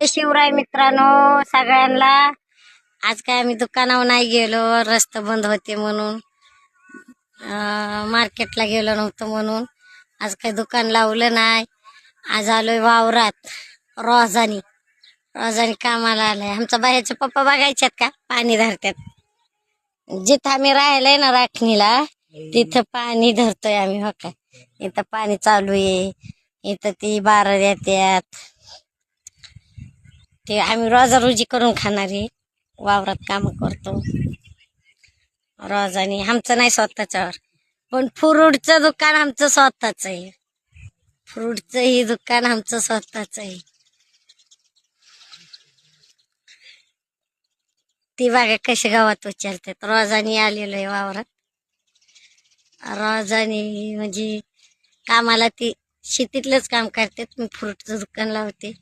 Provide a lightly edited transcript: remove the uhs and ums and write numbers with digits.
शिवराय मित्रांनो सगळ्यांना. आज काय आम्ही दुकानावर नाही गेलो, रस्ते बंद होते म्हणून, मार्केटला गेलो नव्हतं म्हणून आज काही दुकान लावलं नाही. आज आलोय वावरात. रोजानी कामाला आलाय. आमचा बाहेरचे पप्पा बघायच्यात का पाणी धरतात. जिथं आम्ही राहिलाय ना राखणीला, तिथं पाणी धरतोय आम्ही. हो काय, इथं पाणी चालू आहे. इथं ती बारा येतात. ते आम्ही रोजी करून खाणारी वावरात काम करतो रोजानी. आमचं नाही स्वतःच्यावर, पण फ्रूटचं दुकान आमचं स्वतःच आहे. फ्रूटचं ही दुकान आमचं स्वतःच आहे. ती बघा कशी गावात उचलतात. रोजानी आलेलो आहे वावरात. रोजानी म्हणजे कामाला ती शेतीतलंच काम करतात. मी फ्रूटचं दुकान लावते.